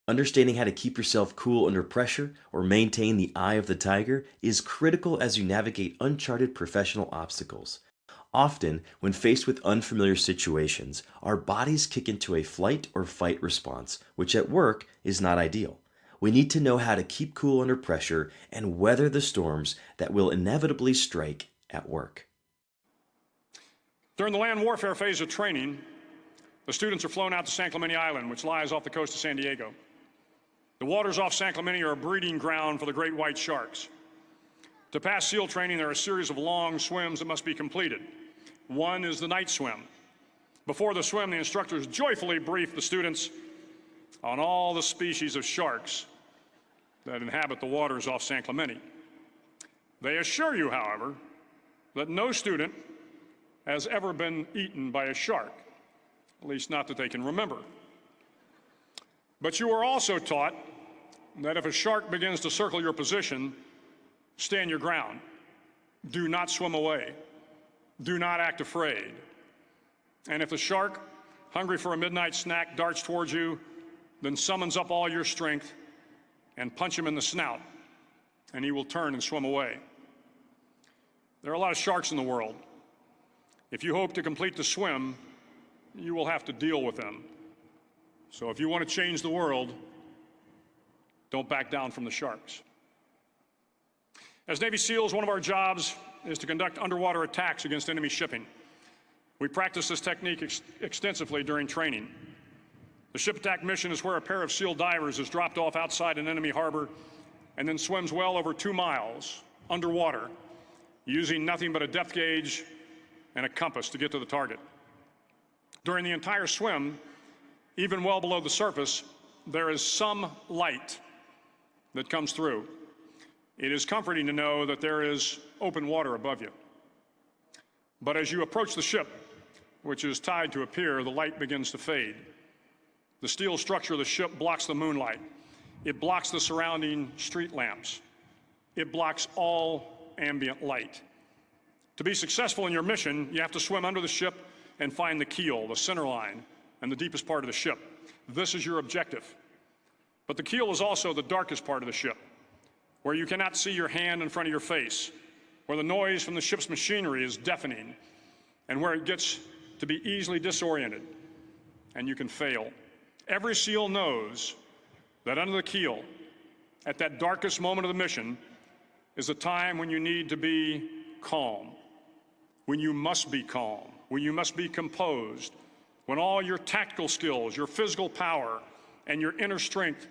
Understanding how to keep yourself cool under pressure or maintain the eye of the tiger is critical as you navigate uncharted professional obstacles. Often, when faced with unfamiliar situations, our bodies kick into a flight or fight response, which at work is not ideal. We need to know how to keep cool under pressure and weather the storms that will inevitably strike at work. During the land warfare phase of training, the students are flown out to San Clemente Island, which lies off the coast of San Diego. The waters off San Clemente are a breeding ground for the great white sharks. To pass SEAL training, there are a series of long swims that must be completed. One is the night swim. Before the swim, the instructors joyfully brief the students on all the species of sharks that inhabit the waters off San Clemente. They assure you, however, that no student has ever been eaten by a shark, at least not that they can remember. But you are also taught that if a shark begins to circle your position, stand your ground. Do not swim away. Do not act afraid. And if the shark, hungry for a midnight snack, darts towards you, then summons up all your strength and punch him in the snout, and he will turn and swim away. There are a lot of sharks in the world. If you hope to complete the swim, you will have to deal with them. So if you want to change the world, don't back down from the sharks. As Navy SEALs, one of our jobs is to conduct underwater attacks against enemy shipping. We practice this technique extensively during training. The ship attack mission is where a pair of SEAL divers is dropped off outside an enemy harbor and then swims well over 2 miles underwater, using nothing but a depth gauge and a compass to get to the target. During the entire swim, even well below the surface, there is some light that comes through. It is comforting to know that there is open water above you. But as you approach the ship, which is tied to a pier, the light begins to fade. The steel structure of the ship blocks the moonlight. It blocks the surrounding street lamps. It blocks all ambient light. To be successful in your mission, you have to swim under the ship and find the keel, the center line, and the deepest part of the ship. This is your objective. But the keel is also the darkest part of the ship, where you cannot see your hand in front of your face, where the noise from the ship's machinery is deafening, and where it gets to be easily disoriented, and you can fail. Every SEAL knows that under the keel, at that darkest moment of the mission, is a time when you need to be calm, when you must be calm, when you must be composed, when all your tactical skills, your physical power, and your inner strength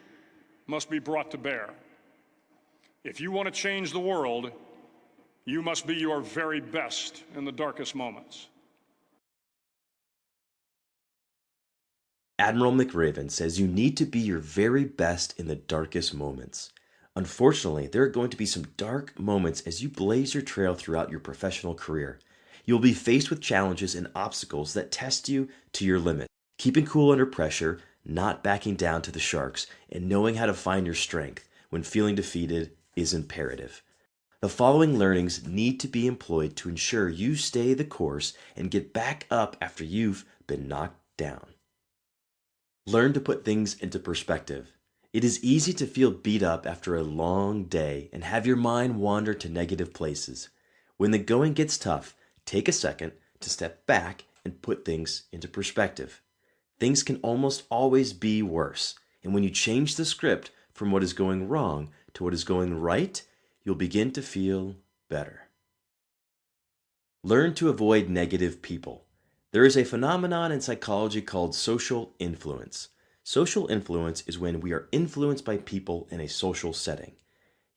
must be brought to bear. If you want to change the world, you must be your very best in the darkest moments. Admiral McRaven says you need to be your very best in the darkest moments. Unfortunately, there are going to be some dark moments as you blaze your trail throughout your professional career. You'll be faced with challenges and obstacles that test you to your limit. Keeping cool under pressure, not backing down to the sharks, and knowing how to find your strength when feeling defeated is imperative. The following learnings need to be employed to ensure you stay the course and get back up after you've been knocked down. Learn to put things into perspective. It is easy to feel beat up after a long day and have your mind wander to negative places. When the going gets tough, take a second to step back and put things into perspective. Things can almost always be worse, and when you change the script from what is going wrong to what is going right, you'll begin to feel better. Learn to avoid negative people. There is a phenomenon in psychology called social influence. Social influence is when we are influenced by people in a social setting.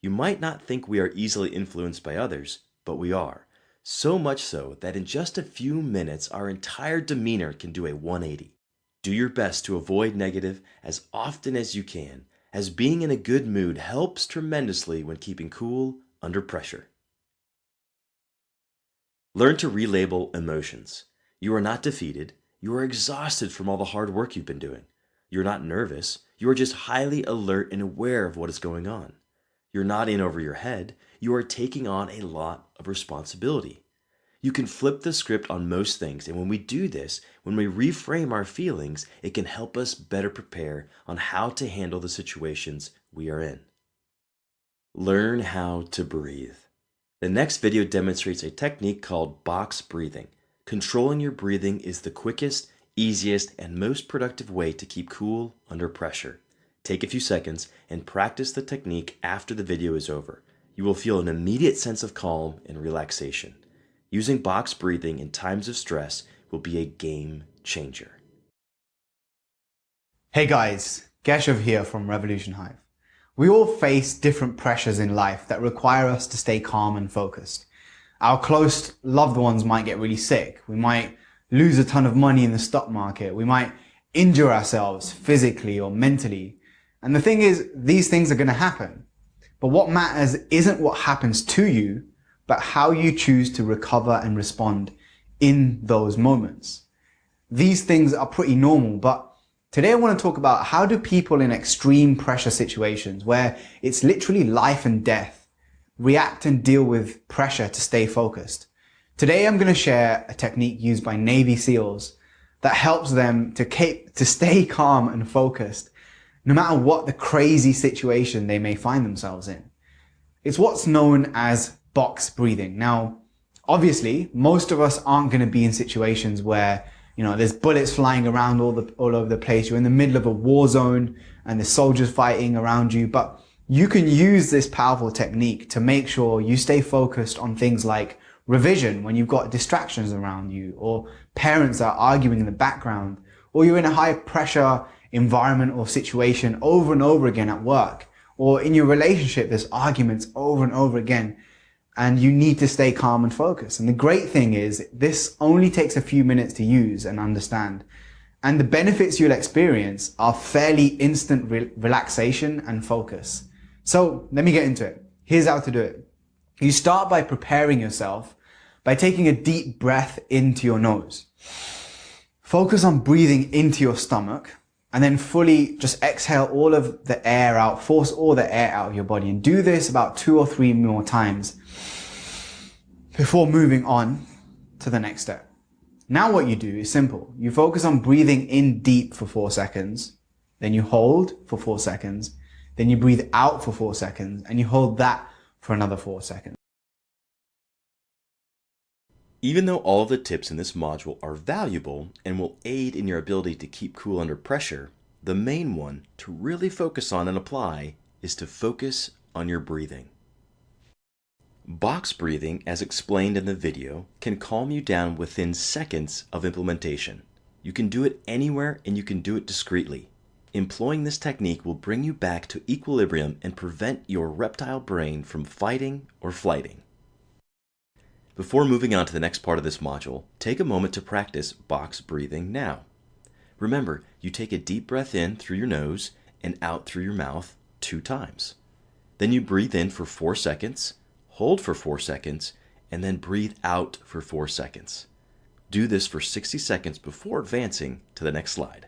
You might not think we are easily influenced by others, but we are. So much so that in just a few minutes, our entire demeanor can do a 180. Do your best to avoid negative as often as you can, as being in a good mood helps tremendously when keeping cool under pressure. Learn to relabel emotions. You are not defeated. You are exhausted from all the hard work you've been doing. You're not nervous. You are just highly alert and aware of what is going on. You're not in over your head. You are taking on a lot of responsibility. You can flip the script on most things, and when we do this, when we reframe our feelings, it can help us better prepare on how to handle the situations we are in. Learn how to breathe. The next video demonstrates a technique called box breathing. Controlling your breathing is the quickest, easiest, and most productive way to keep cool under pressure. Take a few seconds and practice the technique after the video is over. You will feel an immediate sense of calm and relaxation. Using box breathing in times of stress will be a game changer. Hey guys, Geshav here from Revolution Hive. We all face different pressures in life that require us to stay calm and focused. Our close loved ones might get really sick. We might lose a ton of money in the stock market. We might injure ourselves physically or mentally. And the thing is, these things are going to happen. But what matters isn't what happens to you, but how you choose to recover and respond in those moments. These things are pretty normal, but today I want to talk about how do people in extreme pressure situations where it's literally life and death react and deal with pressure to stay focused. Today I'm going to share a technique used by Navy SEALs that helps them to stay calm and focused no matter what the crazy situation they may find themselves in. It's what's known as box breathing. Now, obviously, most of us aren't going to be in situations where, there's bullets flying around all over the place. You're in the middle of a war zone and there's soldiers fighting around you, but you can use this powerful technique to make sure you stay focused on things like revision when you've got distractions around you, or parents are arguing in the background, or you're in a high pressure environment or situation over and over again at work, or in your relationship, there's arguments over and over again, and you need to stay calm and focused. And the great thing is, this only takes a few minutes to use and understand. And the benefits you'll experience are fairly instant relaxation and focus. So let me get into it. Here's how to do it. You start by preparing yourself by taking a deep breath into your nose. Focus on breathing into your stomach, and then fully just exhale all of the air out, force all the air out of your body. And do this about 2 or 3 more times before moving on to the next step. Now what you do is simple. You focus on breathing in deep for 4 seconds, then you hold for 4 seconds, then you breathe out for 4 seconds, and you hold that for another 4 seconds. Even though all of the tips in this module are valuable and will aid in your ability to keep cool under pressure, the main one to really focus on and apply is to focus on your breathing. Box breathing, as explained in the video, can calm you down within seconds of implementation. You can do it anywhere and you can do it discreetly. Employing this technique will bring you back to equilibrium and prevent your reptile brain from fighting or flighting. Before moving on to the next part of this module, take a moment to practice box breathing now. Remember, you take a deep breath in through your nose and out through your mouth 2 times. Then you breathe in for 4 seconds, hold for 4 seconds, and then breathe out for 4 seconds. Do this for 60 seconds before advancing to the next slide.